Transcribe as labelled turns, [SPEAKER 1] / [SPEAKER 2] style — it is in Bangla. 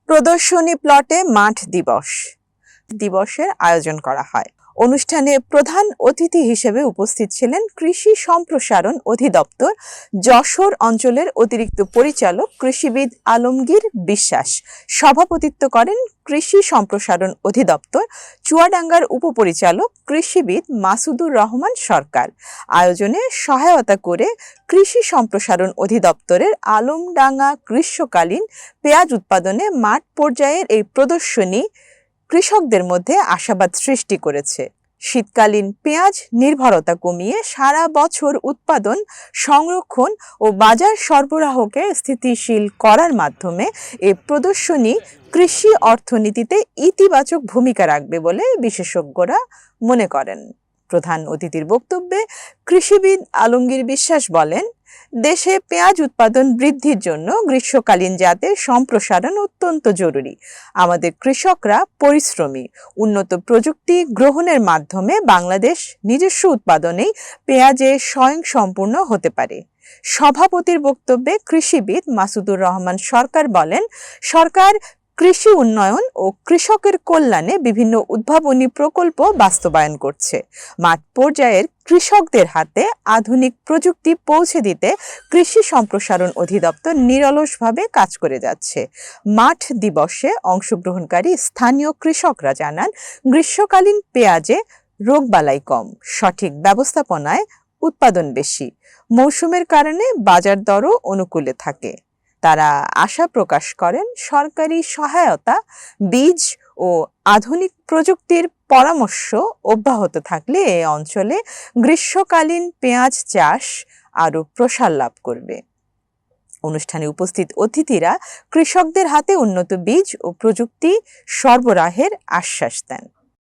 [SPEAKER 1] প্রদর্শনী প্লটে মাঠ দিবসের আয়োজন করা হয়। অনুষ্ঠানে প্রধান অতিথি হিসেবে উপস্থিত ছিলেন কৃষি সম্প্রসারণ অধিদপ্তর যশোর অঞ্চলের অতিরিক্ত পরিচালক কৃষিবিদ আলমগীর বিশ্বাস। সভাপতিত্ব করেন কৃষি সম্প্রসারণ অধিদপ্তর চুয়াডাঙ্গার উপপরিচালক কৃষিবিদ মাসুদুর রহমান সরকার। আয়োজনে সহায়তা করে কৃষি সম্প্রসারণ অধিদপ্তরের আলমডাঙ্গা গ্রীষ্মকালীন পেঁয়াজ উৎপাদনে মাঠ পর্যায়ের এই প্রদর্শনী কৃষকদের মধ্যে আশাবাদ সৃষ্টি করেছে। শীতকালীন পেঁয়াজ নির্ভরতা কমিয়ে সারা বছর উৎপাদন, সংরক্ষণ ও বাজার সরবরাহকে স্থিতিশীল করার মাধ্যমে এই প্রদর্শনী কৃষি অর্থনীতিতে ইতিবাচক ভূমিকা রাখবে বলে বিশেষজ্ঞরা মনে করেন। প্রধান অতিথির বক্তব্যে কৃষিবিদ আলমগীর বিশ্বাস বলেন, দেশে পেঁয়াজ উৎপাদন বৃদ্ধির জন্য গ্রীষ্মকালীন জাতের সম্প্রসারণ অত্যন্ত জরুরি। আমাদের কৃষকরা পরিশ্রমী। উন্নত প্রযুক্তি গ্রহণের মাধ্যমে বাংলাদেশ নিজস্ব উৎপাদনেই পেঁয়াজে স্বয়ংসম্পূর্ণ হতে পারে। সভাপতির বক্তব্যে কৃষিবিদ মাসুদুর রহমান সরকার বলেন, সরকার কৃষি উন্নয়ন ও কৃষকের কল্যাণে বিভিন্ন উদ্ভাবনী প্রকল্প বাস্তবায়ন করছে। মাঠ পর্যায়ের কৃষকদের হাতে আধুনিক প্রযুক্তি পৌঁছে দিতে কৃষি সম্প্রসারণ অধিদপ্তর নিরলসভাবে কাজ করে যাচ্ছে। মাঠ দিবসে অংশগ্রহণকারী স্থানীয় কৃষকরা জানান, গ্রীষ্মকালীন পেঁয়াজে রোগবালাই কম, সঠিক ব্যবস্থাপনায় উৎপাদন বেশি, মৌসুমের কারণে বাজার দরও অনুকূলে থাকে। তারা আশা প্রকাশ করেন, সরকারি সহায়তা, বীজ ও আধুনিক প্রযুক্তির পরামর্শ অব্যাহত থাকলে এই অঞ্চলে গ্রীষ্মকালীন পেঁয়াজ চাষ আরও প্রসার লাভ করবে। অনুষ্ঠানে উপস্থিত অতিথিরা কৃষকদের হাতে উন্নত বীজ ও প্রযুক্তি সরবরাহের আশ্বাস দেন।